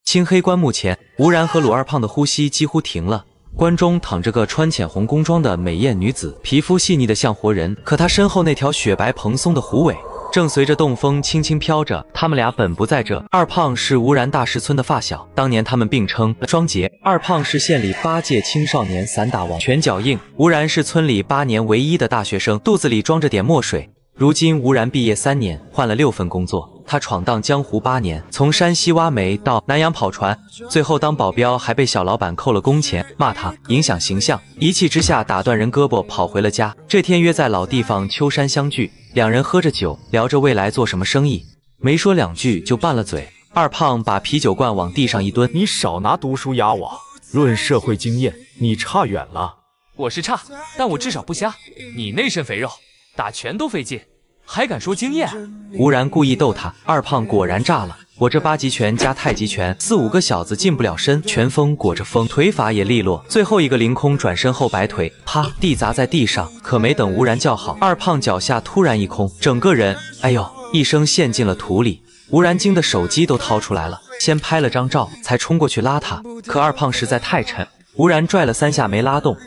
青黑棺木前，吳然和魯二胖的呼吸幾乎停了。棺中躺着個穿淺紅宮裝的美豔女子，皮膚細膩的像活人，可她身後那條雪白蓬鬆的狐尾正隨着東風輕輕飄着。他們倆本不在這。二胖是吳然大石村的發小，當年他們並稱雙傑。二胖是縣里8屆青少年散打王，拳腳硬；吳然是村裡8年唯一的大學生，肚子裡裝着點墨水。如今吳然畢業3年，換了6份工作。他闖蕩江湖8年，從山西挖煤到南洋跑船，最後當保鏢還被小老板扣了工錢，罵他影響形象。一氣之下打斷人胳膊，跑回了家。這天約在老地方秋山相聚，兩人喝着酒，聊着未來做什麼生意，沒說2句就拌了嘴。二胖把啤酒罐往地上一蹲：“你少拿讀書壓我，論社會經驗，你差遠了。”我是差，但我至少不瞎。你那身肥肉，打拳都费劲，還敢說經驗？吴然故意逗他，二胖果然炸了。我這8極拳加太極拳，4、5個小子近不了身，拳風裹着風，腿法也利落。最後一個凌空轉身後摆腿，啪，地砸在地上。可没等吴然叫好，二胖腳下突然一空，整個人哎呦一聲陷進了土裡。吴然驚得手機都掏出来了，先拍了張照，才衝過去拉他。可二胖實在太沉，吳然拽了3下沒拉動，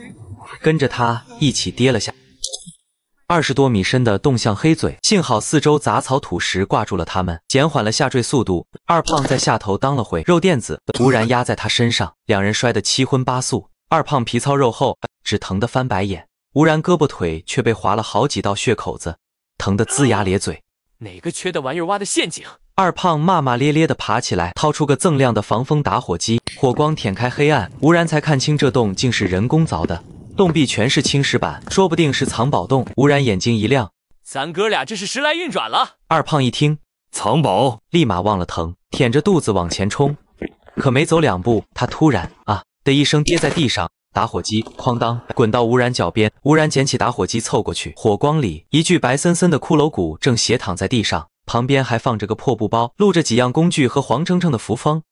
跟着他一起跌了下。20多米深的洞像黑嘴，幸好四周雜草土石掛住了他們，減緩了下墜速度。二胖在下頭當了會肉墊子，吳然壓在他身上，兩人摔得七荤八素。二胖皮糙肉厚，只疼得翻白眼；吳然胳膊腿卻被劃了好幾道血口子，疼得龇牙咧嘴。哪個缺德玩意兒挖的陷阱？二胖罵罵咧咧地爬起來，掏出個锃亮的防風打火機，火光舔開黑暗，吳然才看清這洞竟是人工凿的。洞壁全是青石板，說不定是藏寶洞。吳然眼睛一亮，咱哥倆這是時來運轉了。二胖一聽藏寶，立馬忘了疼，舔着肚子往前衝。可沒走2步，他突然啊的一聲跌在地上，打火機哐當滾到吳然腳邊。吳然撿起打火機湊過去，火光裡一具白森森的骷髏骨正斜躺在地上，旁邊還放着個破布包，錄着幾樣工具和黃澄澄的符封，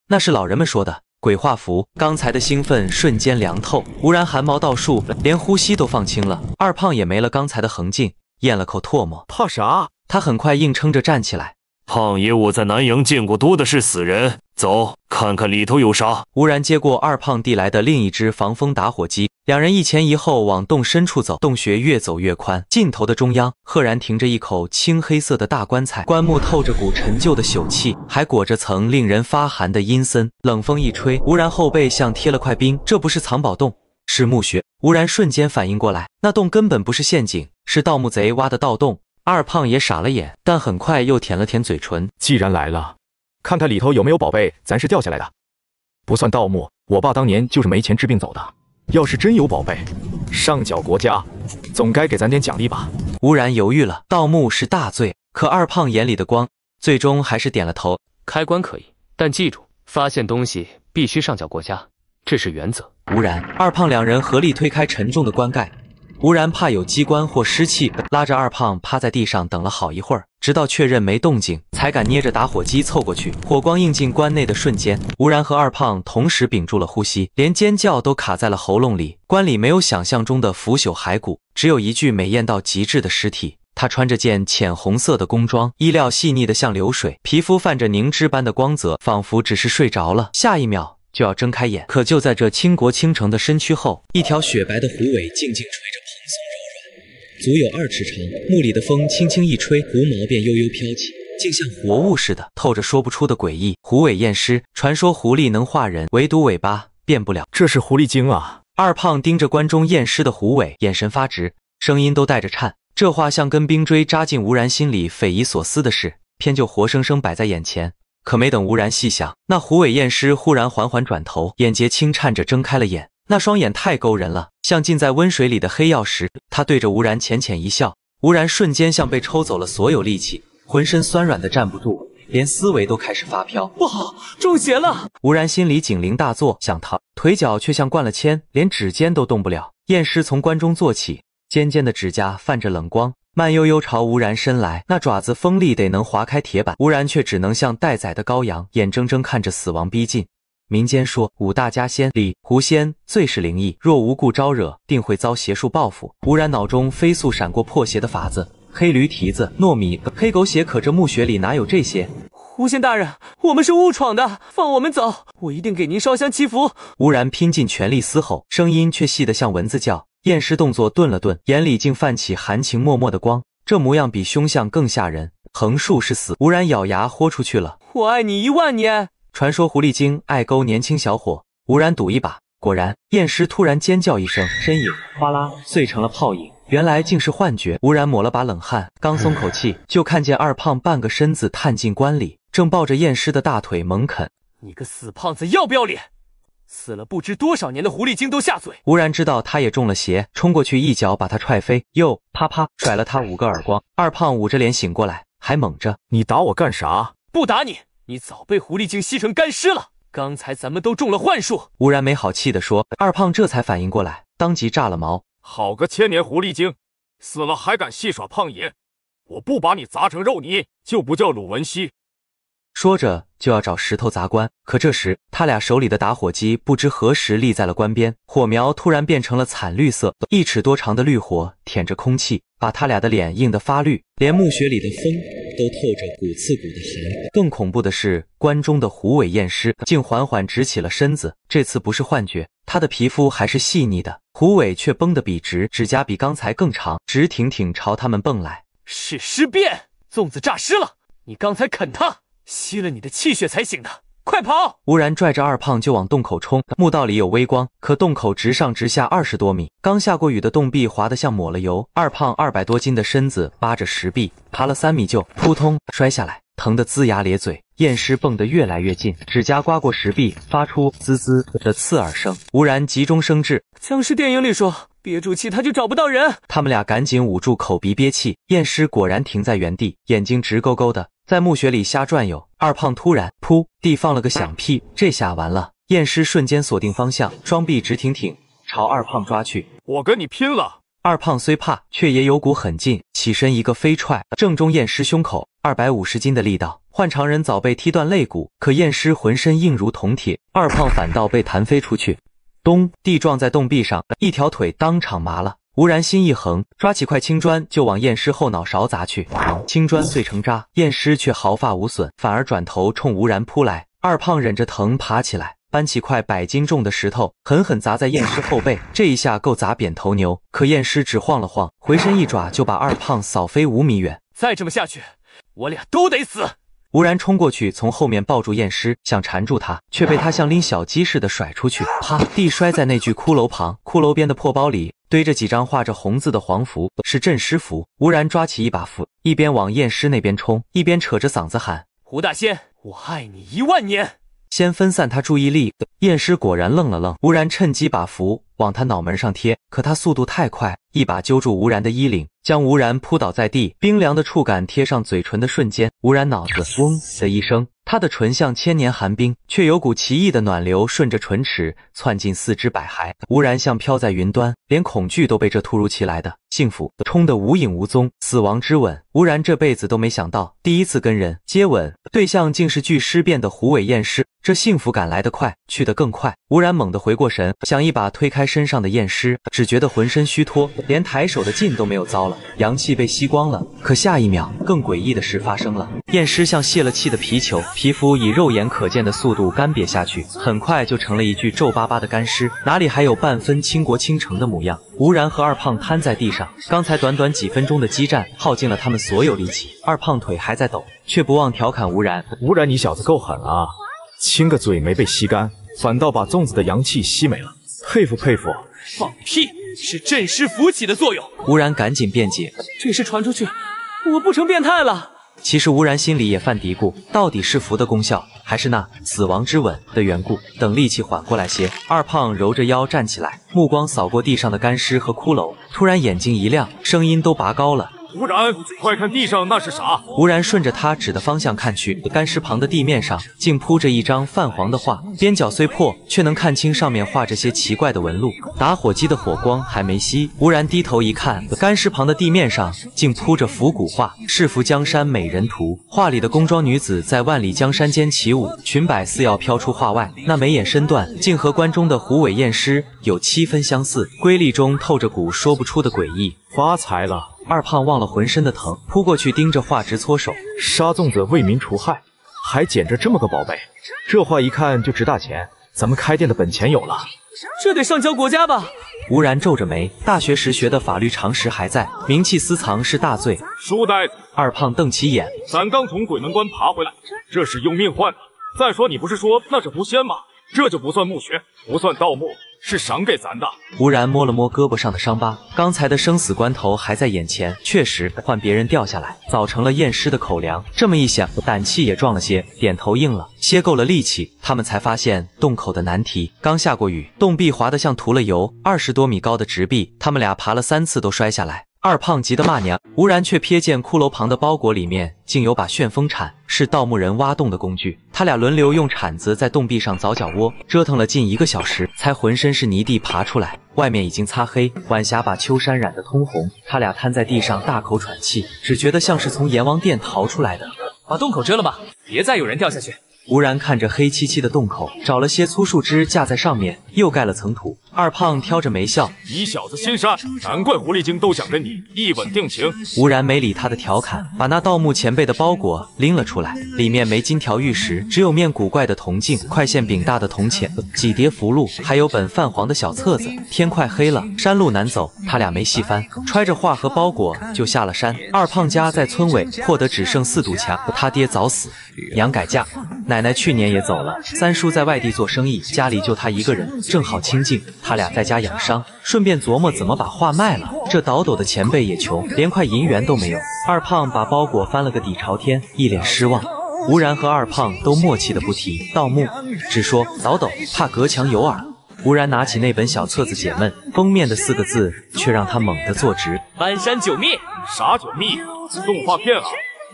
那是老人們說的鬼畫符。剛才的興奮瞬間涼透，吳然汗毛倒豎，連呼吸都放輕了。二胖也沒了剛才的橫勁，咽了口唾沫。怕啥？他很快硬撐着站起来。胖爺，我在南陽見過多的是死人，走，看看裡頭有啥。吳然接過二胖遞來的另一支防風打火機，兩人一前一後往洞深處走。洞穴越走越寬，盡頭的中央赫然停着一口青黑色的大棺材，棺木透着股陳舊的朽氣，還裹着層令人發寒的陰森。冷風一吹，吳然後背像貼了塊冰。這不是藏寶洞，是墓穴。吳然瞬間反應過來，那洞根本不是陷阱，是盜墓賊挖的盜洞。二胖也傻了眼，但很快又舔了舔嘴唇。既然來了，看看裡頭有沒有寶貝，咱是掉下來的，不算盜墓。我爸當年就是沒錢治病走的，要是真有寶貝，上繳國家，總該給咱點獎勵吧。吳然猶豫了，盜墓是大罪，可二胖眼裡的光最終還是點了頭。開棺可以，但記住，發現東西必須上繳國家，這是原則。吳然、二胖兩人合力推開沉重的棺蓋。吳然怕有機關或濕氣，拉着二胖趴在地上等了好一會兒，直到確認沒動靜，才敢捏着打火機湊過去。火光映進棺內的瞬間，吳然和二胖同時屏住了呼吸，連尖叫都卡在了喉嚨裡。棺裡沒有想象中的腐朽骸骨，只有一具美豔到極致的屍體。他穿着件淺紅色的工裝，衣料細膩得像流水，皮膚泛着凝脂般的光澤，仿佛只是睡着了，下一秒就要睜開眼。可就在這傾國傾城的身軀後，一條雪白的狐尾靜靜垂着，蓬鬆柔軟，足有2尺長。墓裡的風輕輕一吹，狐毛便悠悠飄起，竟像活物似的，透着說不出的詭異。狐尾驗屍，傳說狐狸能化人，唯獨尾巴變不了。這是狐狸精啊！二胖盯着棺中驗屍的狐尾，眼神發直，聲音都帶着顫。這話像根冰錐扎進吳然心裡，匪夷所思的事，偏就活生生擺在眼前。可沒等吳然細想，那狐尾驗屍忽然緩緩轉頭，眼睫輕顫着睜開了眼。那雙眼太勾人了，像浸在溫水裡的黑曜石。他對着吳然淺淺一笑，吳然瞬間像被抽走了所有力氣，渾身酸軟的站不住，連思維都開始發飄。不好，中邪了！吳然心裡警鈴大作，想逃，腿腳卻像灌了铅，連指尖都動不了。驗屍從棺中坐起，尖尖的指甲泛着冷光，慢悠悠朝吳然伸來，那爪子锋利得能劃開鐵板。吳然卻只能像待宰的羔羊，眼睜睜看着死亡逼近。民間說5大家仙裡，狐仙最是靈異，若無故招惹，定會遭邪術報復。吳然腦中飛速閃過破邪的法子，黑驴蹄子、糯米、黑狗血，可这墓穴里哪有这些？狐仙大人，我们是误闖的，放我们走，我一定给您烧香祈福。吴然拼尽全力嘶吼，声音却细得像蚊子叫。验尸动作顿了顿，眼裡竟泛起含情脉脉的光，這模樣比凶相更嚇人。橫豎是死，吳然咬牙豁出去了。我愛你1萬年。傳說狐狸精愛勾年輕小伙，吳然賭一把，果然，驗屍突然尖叫一聲，身影嘩啦碎成了泡影。原來竟是幻覺。吳然抹了把冷汗，剛鬆口氣，就看見二胖半個身子探進棺裡，正抱着驗屍的大腿猛啃。你個死胖子，要不要臉？死了不知多少年的狐狸精都下嘴。吳然知道他也中了邪，衝過去一腳把他踹飛，又啪啪甩了他5個耳光。二胖捂着臉醒過來，還猛着：“你打我幹啥？不打你，你早被狐狸精吸成乾屍了。剛才咱們都中了幻術。”吳然沒好氣地說。二胖這才反應過來，當即炸了毛。好個千年狐狸精，死了還敢戲耍胖爺！我不把你砸成肉泥，就不叫魯文熙。說着就要找石頭砸棺，可這時他倆手裡的打火機不知何時立在了棺邊，火苗突然變成了慘綠色，1尺多長的綠火舔着空氣，把他倆的臉映得發綠，連墓穴裡的風都透着骨刺骨的寒。更恐怖的是，棺中的狐尾驗屍竟緩緩直起了身子，這次不是幻覺，他的皮膚還是細膩的，狐尾卻繃得筆直，指甲比剛才更長，直挺挺朝他們蹦來。是屍變，粽子詐屍了，你剛才啃他，吸了你的氣血才醒的，快跑！吳然拽着二胖就往洞口衝，墓道裡有微光，可洞口直上直下20多米，剛下過雨的洞壁滑得像抹了油。二胖200多斤的身子扒着石壁，爬了3米就撲通摔下來，疼得齜牙咧嘴。驗屍蹦得越來越近，指甲刮過石壁，發出滋滋的刺耳聲。吳然急中生智，僵屍電影裡說憋住氣他就找不到人。他們倆趕緊捂住口鼻憋氣，驗屍果然停在原地，眼睛直勾勾的在墓穴裡瞎轉悠。二胖突然噗地放了個響屁，這下完了。驗屍瞬間鎖定方向，雙臂直挺挺朝二胖抓去。我跟你拼了！二胖雖怕，卻也有股狠勁，起身一個飛踹，正中驗屍胸口，250斤的力道，換常人早被踢斷肋骨，可驗屍渾身硬如銅鐵，二胖反倒被彈飛出去，咚地撞在洞壁上，一條腿當場麻了。吳然心一橫，抓起塊青磚就往驗屍後腦勺砸去，青磚碎成渣，驗屍卻毫髮無損，反而轉頭衝吳然撲來。二胖忍着疼爬起來，搬起塊100斤重的石頭，狠狠砸在驗屍後背，這一下夠砸扁頭牛。可驗屍只晃了晃，回身一爪就把二胖掃飛5米遠。再這麼下去，我倆都得死！吳然衝過去，從後面抱住驗屍，想纏住他，卻被他像拎小雞似的甩出去，啪地摔在那具骷髏旁。骷髏邊的破包裡堆着幾張畫着紅字的黃符，是鎮屍符。吳然抓起一把符，一邊往驗屍那邊衝，一邊扯着嗓子喊：胡大仙，我愛你1萬年！先分散他注意力。驗屍果然愣了愣，吳然趁機把符往他腦門上貼，可他速度太快，一把揪住吳然的衣領，將吳然撲倒在地。冰涼的觸感貼上嘴唇的瞬間，吳然腦子嗡的一聲，他的唇像千年寒冰，卻有股奇異的暖流順着唇齒竄進4肢百骸。吳然像飄在雲端，連恐懼都被這突如其來的幸福衝得無影無蹤。死亡之吻，吳然這輩子都沒想到，第一次跟人接吻，對象竟是具屍變的狐尾驗屍。這幸福感來得快，去得更快。吳然猛地回過神，想一把推開身上的驗屍，只覺得渾身虛脫，連抬手的勁都沒有遭了，陽氣被吸光了。可下一秒，更詭異的事發生了，驗屍像泄了氣的皮球，皮膚以肉眼可見的速度乾癟下去，很快就成了一具皺巴巴的乾屍，哪裡還有半分傾國傾城的模樣。吳然和二胖癱在地上，剛才短短幾分鐘的激戰，耗盡了他們所有力氣。二胖腿還在抖，卻不忘調侃吳然：吳然，你小子夠狠啊！親個嘴沒被吸乾，反倒把粽子的陽氣吸沒了，佩服佩服！放屁，是鎮屍符起的作用。吳然趕緊辯解：這事傳出去，我不成變態了。其實吳然心裡也犯嘀咕，到底是符的功效，還是那死亡之吻的緣故。等力氣緩過來些，二胖揉着腰站起來，目光掃過地上的乾屍和骷髏，突然眼睛一亮，聲音都拔高了：吳然，快看地上那是啥！吳然順着他指的方向看去，乾屍旁的地面上竟鋪着一張泛黃的畫，邊角雖破，卻能看清上面畫着些奇怪的紋路。打火機的火光還沒熄，吳然低頭一看，乾屍旁的地面上竟鋪着符古畫《是福江山美人圖》，畫裡的宮裝女子在萬里江山間起舞，裙擺似要飄出畫外，那眉眼身段竟和棺中的狐尾驗屍有7分相似，瑰麗中透着股說不出的詭異。發財了！二胖忘了渾身的疼，撲過去盯着畫直搓手。杀粽子為民除害，還撿着這麼個寶貝，這畫一看就值大錢，咱們開店的本錢有了。這得上交國家吧？吴然皺着眉，大學時學的法律常識還在，名器私藏是大罪。书呆子！二胖瞪起眼，咱剛從鬼門關爬回來，這是用命換的。再說你不是說那是狐仙嗎？這就不算墓穴，不算盜墓，是賞給咱的。吳然摸了摸胳膊上的傷疤，剛才的生死關頭還在眼前，確實換別人掉下來，早成了驗屍的口糧。這麼一想，膽氣也壯了些，點頭應了。歇夠了力氣，他們才發現洞口的難題。剛下過雨，洞壁滑得像塗了油，20多米高的直壁，他們倆爬了3次都摔下来。二胖急得骂娘，吴然却瞥見骷髏旁的包裹裡面竟有把旋風鏟，是盜墓人挖洞的工具。他倆輪流用鏟子在洞壁上凿腳窩，折騰了近1個小時，才渾身是泥地爬出来。外面已經擦黑，晚霞把秋山染得通紅。他倆癱在地上大口喘气，只覺得像是從阎王殿逃出來的。把洞口遮了吧，別再有人掉下去。吴然看着黑漆漆的洞口，找了些粗树枝架在上面，又蓋了层土。二胖挑着眉笑：“你小子心善，難怪狐狸精都想跟你一吻定情。”吳然沒理他的調侃，把那盜墓前輩的包裹拎了出來，裡面沒金條玉石，只有面古怪的銅鏡、塊線餅大的銅錢、幾疊符籙，還有本泛黃的小冊子。天快黑了，山路難走，他倆沒細翻，揣着畫和包裹就下了山。二胖家在村尾，破得只剩4堵牆，他爹早死，娘改嫁，奶奶去年也走了，三叔在外地做生意，家裡就他一个人，正好清静。他倆在家養傷，順便琢磨怎麼把畫賣了。這倒斗的前輩也窮，連塊銀元都沒有。二胖把包裹翻了個底朝天，一臉失望。吳然和二胖都默契的不提盜墓，只說倒斗，怕隔牆有耳。吳然拿起那本小冊子解悶，封面的4個字卻讓他猛地坐直：搬山九秘。啥九秘？動畫片啊！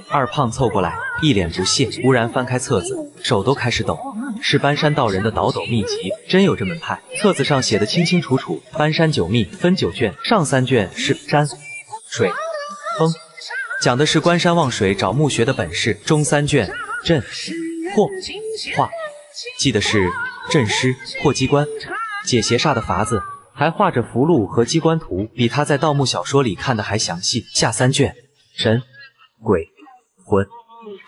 二胖湊過來，一臉不屑。吳然翻開冊子，手都開始抖。是搬山道人的倒斗秘籍，真有這門派。冊子上寫得清清楚楚，搬山9秘分9卷，上3卷是山、水、風，講的是觀山望水找墓穴的本事；中3卷陣、破、畫，記的是陣師、破機關、解邪煞的法子，還畫着符籙和機關圖，比他在盜墓小說裡看的還詳細。下3卷神、鬼、魂，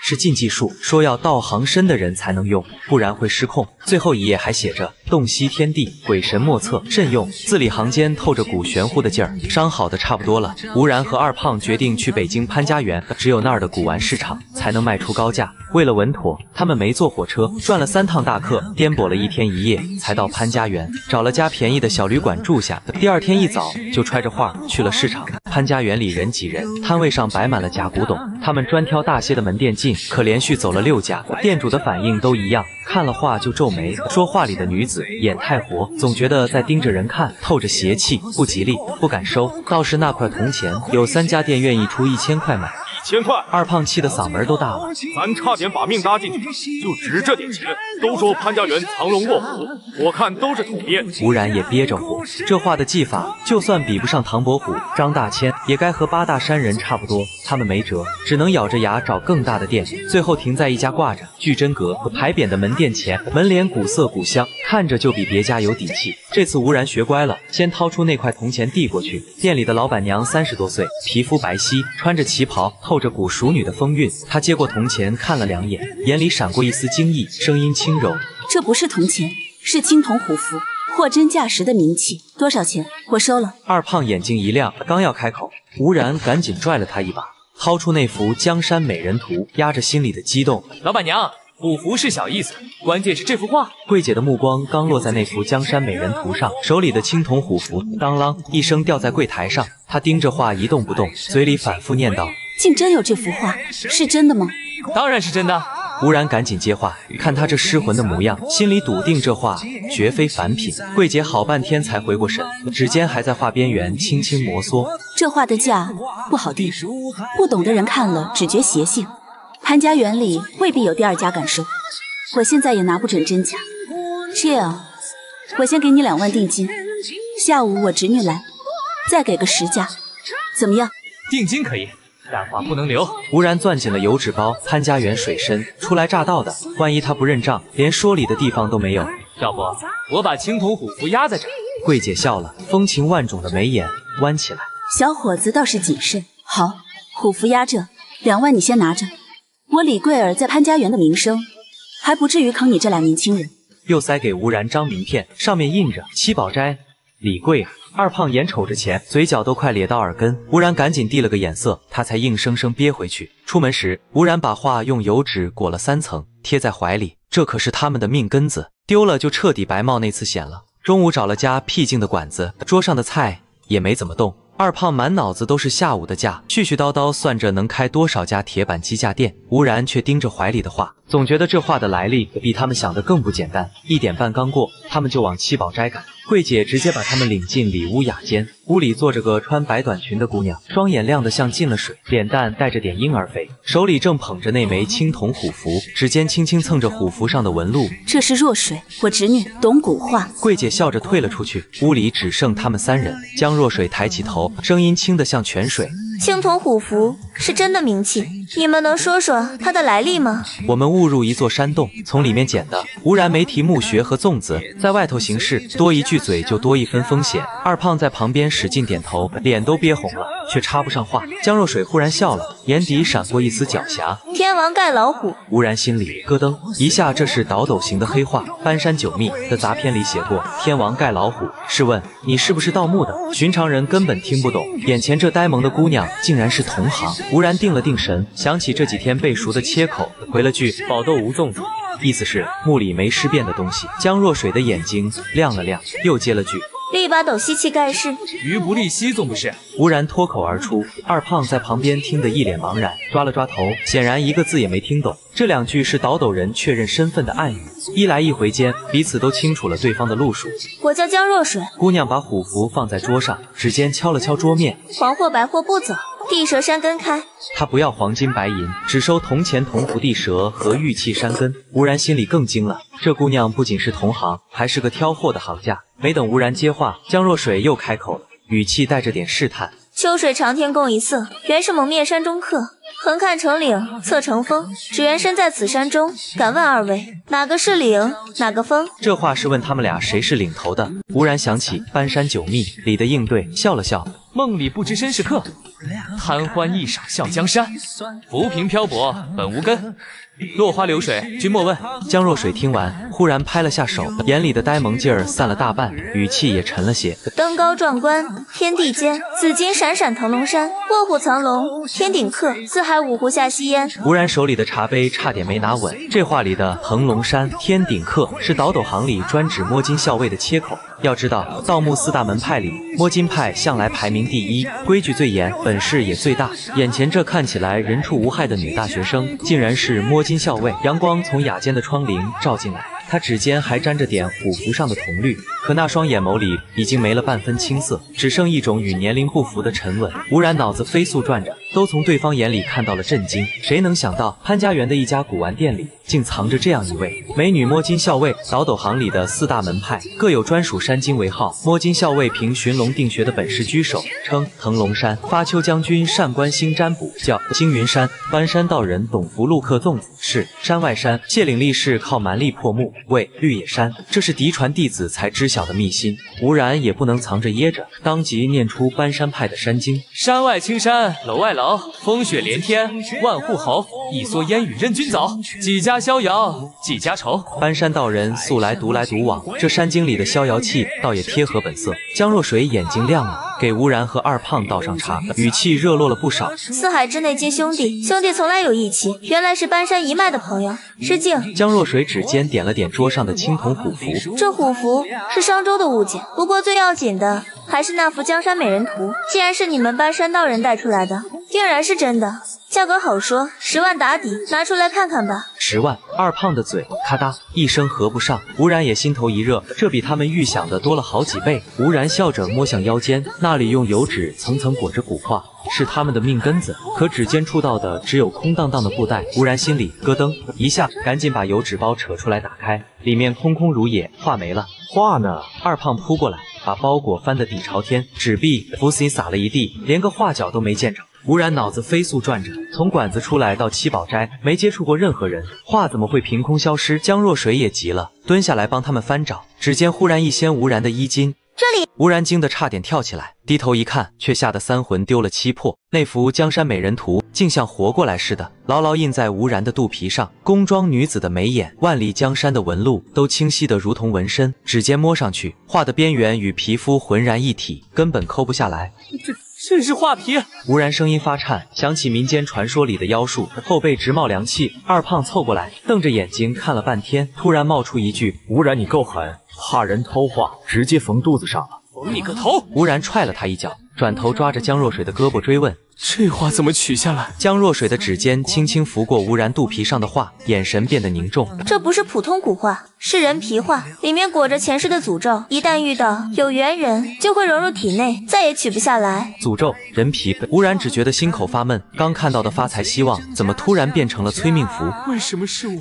是禁忌術，說要道行深的人才能用，不然會失控。最後一頁還寫着洞悉天地，鬼神莫測，慎用。字裡行間透着股玄乎的勁兒。傷好的差不多了，吳然和二胖決定去北京潘家園，只有那兒的古玩市場才能賣出高價。為了穩妥，他們沒坐火車，轉了3趟大客，顛簸了1天1夜，才到潘家園，找了家便宜的小旅館住下。第2天一早就揣着畫去了市場。潘家園裡人擠人，攤位上擺滿了假古董，他們專挑大些的門店進，可連續走了6家，店主的反應都一樣，看了畫就皺眉，說畫裡的女子眼太活，總覺得在盯着人看，透着邪氣，不吉利，不敢收。倒是那塊銅錢，有3家店願意出1000塊買。1000塊！二胖氣得嗓門都大了，咱差點把命搭進去，就值這點錢。都說潘家園藏龍臥虎，我看都是土鳖。吳然也憋着火，這畫的技法，就算比不上唐伯虎、張大千，也該和8大山人差不多。他們沒轍，只能咬着牙找更大的店，最後停在一家掛着巨真閣和牌匾的門店前，門簾古色古香，看着就比別家有底氣。這次吳然學乖了，先掏出那塊銅錢遞過去。店裡的老闆娘30多歲，皮膚白皙，穿着旗袍，透着古淑女的風韻。她接過銅錢看了2眼，眼裡閃過一絲驚異，聲音輕柔：“這不是銅錢，是青銅虎符，貨真價實的名器，多少錢？我收了。”二胖眼睛一亮，剛要開口，吳然趕緊拽了他一把，掏出那幅江山美人圖，壓着心裡的激動：“老闆娘，虎符是小意思，關鍵是這幅畫。”櫃姐的目光剛落在那幅江山美人圖上，手裡的青銅虎符當啷一聲掉在櫃台上。她盯着畫一動不動，嘴裡反覆念叨：“竟真有這幅畫，是真的嗎？”“當然是真的。”吳然趕緊接話，看他這失魂的模樣，心裡篤定這畫絕非凡品。櫃姐好半天才回過神，指尖還在畫邊緣輕輕摩挲。這畫的價不好定，不懂的人看了只覺邪性。潘家園裡未必有第2家敢收，我現在也拿不準真假。這樣，我先給你2萬定金，下午我侄女來，再給個10家，怎麼樣？定金可以，但畫不能留。吳然攥緊了油紙包，潘家園水深，初來乍到的，萬一他不認賬，連說理的地方都沒有。要不我把青銅虎符壓在這兒。櫃姐笑了，風情萬種的眉眼彎起來。小伙子倒是謹慎。好，虎符壓着，2萬你先拿着。我李桂兒在潘家園的名聲，還不至於坑你這倆年輕人。又塞給吳然張名片，上面印着七寶齋、李桂兒。二胖眼瞅着錢，嘴角都快咧到耳根。吳然趕緊遞了個眼色，他才硬生生憋回去。出門時，吳然把畫用油紙裹了3層，貼在懷裡。這可是他們的命根子，丟了就徹底白冒那次險了。中午找了家僻靜的館子，桌上的菜也沒怎麼動。二胖滿腦子都是下午的價，絮絮叨叨算着能開多少家鐵板雞架店。吳然卻盯着懷裡的畫，總覺得這畫的來歷比他們想的更不簡單。1點半剛過，他們就往七寶齋趕。桂姐直接把他們領進裡屋雅間，屋裡坐着個穿白短裙的姑娘，雙眼亮得像進了水，臉蛋帶着點嬰兒肥，手裡正捧着那枚青銅虎符，指尖輕輕蹭着虎符上的紋路。這是若水，我侄女，懂古畫。桂姐笑着退了出去，屋裡只剩他們3人。江若水抬起頭，聲音輕得像泉水。青铜虎符是真的名器，你們能說说它的来历嗎？我们誤入一座山洞，從裡面撿的。吳然沒提墓穴和粽子，在外頭行事，多一句嘴就多1分風險。二胖在旁邊使勁點頭，臉都憋紅了，卻插不上話。江若水忽然笑了，眼底閃過一絲狡黠。天王蓋老虎。吳然心裡咯噔一下，這是倒斗型的黑話。搬山九秘的雜篇裡寫過天王蓋老虎。試問你是不是盜墓的？尋常人根本聽不懂，眼前這呆萌的姑娘竟然是同行。吳然定了定神，想起這幾天背熟的切口，回了句宝豆無粽子，意思是墓裡沒屍變的東西。江若水的眼睛亮了亮，又接了句力拔斗吸氣蓋世，魚不利兮總不是。吳然脫口而出，二胖在旁邊聽得一臉茫然，抓了抓頭，顯然一個字也沒聽懂。這2句是倒斗人確認身份的暗語，一來一回間，彼此都清楚了對方的路數。我叫江若水。姑娘把虎符放在桌上，指尖敲了敲桌面。黃貨白貨不走，地蛇山根開。他不要黃金白銀，只收銅錢、銅符、地蛇和玉器山根。吳然心裡更驚了，這姑娘不僅是同行，還是個挑貨的行家。沒等吳然接話，江若水又開口了，語氣帶着點試探。秋水長天共一色，原是蒙面山中客。橫看成嶺，側成峰，只緣身在此山中。敢問二位，哪個是嶺，哪個峰？這話是問他們倆誰是領頭的。吳然想起搬山九秘裡的應對，笑了笑。夢裡不知身是客，貪歡一晌笑江山。浮萍漂泊本無根，落花流水君莫問。江若水聽完，忽然拍了下手，眼裡的呆萌勁兒散了大半，語氣也沉了些。登高壯觀天地間，紫金閃閃騰龍山。臥虎藏龍天頂客，四海五湖下吸煙。吳然手裡的茶杯差點沒拿穩。這話裡的騰龍山、天頂客是倒斗行裡專指摸金校尉的切口。要知道，盜墓4大門派裡，摸金派向來排名第1，規矩最嚴，本事也最大。眼前這看起來人畜無害的女大學生，竟然是摸金校尉。陽光從雅間的窗棂照進來，她指尖還沾着點虎符上的銅綠，可那雙眼眸裡已經沒了半分青澀，只剩一種與年齡不符的沉穩。吳然腦子飛速轉着，都從對方眼裡看到了震驚。誰能想到潘家園的一家古玩店裡，竟藏着這樣一位美女摸金校尉？倒斗行裡的4大門派各有專屬山精為號，摸金校尉憑尋龍定穴的本事居首，稱騰龍山；發丘將軍善觀星占卜，叫星雲山；搬山道人董福祿刻粽子，是山外山；謝嶺力士靠蠻力破木，為綠野山。這是嫡傳弟子才知曉的秘辛，吳然也不能藏着掖着，當即念出搬山派的山經：山外青山樓外樓，風雪連天萬戶侯，一蓑煙雨任君走，幾家逍遙幾家愁。搬山道人素來獨來獨往，這山經裡的逍遙氣倒也貼合本色。江若水眼睛亮了，給吳然和二胖倒上茶，語氣熱絡了不少。四海之內皆兄弟，兄弟從來有義氣，原來是搬山一脈的朋友，失敬。江若水指尖點了點桌上的青銅虎符，這虎符是商周的物件，不過最要緊的還是那幅江山美人圖。既然是你們搬山道人帶出來的，定然是真的。價格好說，10萬打底，拿出來看看吧。10萬！二胖的嘴咔嗒一聲合不上，吳然也心頭一熱，這比他們預想的多了好幾倍。吳然笑着摸向腰間，那裡用油紙層層裹着古畫，是他們的命根子，可指尖觸到的只有空蕩蕩的布袋。吳然心裡咯噔一下，趕緊把油紙包扯出來打開，裡面空空如也，畫沒了。畫呢？二胖撲過來，把包裹翻得底朝天，紙幣浮息撒了一地，連個畫角都沒見着。吳然腦子飛速轉着，從館子出來到七寶齋，沒接觸過任何人，畫怎麼會憑空消失？江若水也急了，蹲下來幫他們翻找，指尖忽然一掀吳然的衣襟，這裡！吳然驚得差點跳起來，低頭一看，卻嚇得三魂丟了七魄。那幅江山美人圖竟像活過來似的，牢牢印在吴然的肚皮上。宮裝女子的眉眼，萬里江山的紋路，都清晰得如同紋身，指尖摸上去，畫的邊缘與皮膚渾然一體，根本摳不下来。这是畫皮！吳然聲音發顫，想起民間傳說裡的妖術，後背直冒涼氣。二胖湊過來，瞪着眼睛看了半天，突然冒出一句：“吳然，你夠狠，怕人偷畫，直接縫肚子上了。”縫你個頭！吳然踹了他一腳，轉頭抓着江若水的胳膊追問：“這畫怎麼取下來？”江若水的指尖輕輕拂過吳然肚皮上的畫，眼神變得凝重。這不是普通古畫，是人皮畫，裡面裹着前世的詛咒，一旦遇到有緣人，就會融入體內，再也取不下來。詛咒人皮，吳然只覺得心口發悶，剛看到的發財希望，怎麼突然變成了催命符？為什麼是我？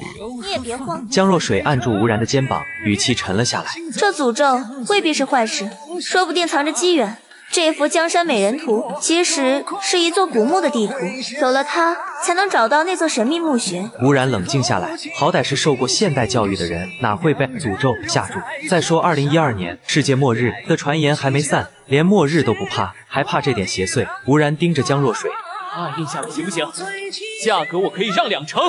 你也別慌。江若水按住吳然的肩膀，語氣沉了下來。這詛咒未必是壞事，說不定藏着機緣。這幅江山美人圖其實是一座古墓的地圖，有了它，才能找到那座神秘墓穴。吳然冷靜下來，好歹是受過现代教育的人，哪會被詛咒嚇住？再說2012年世界末日的傳言還沒散，連末日都不怕，還怕這點邪祟？吳然盯着江若水，印下來行不行？價格我可以讓2成。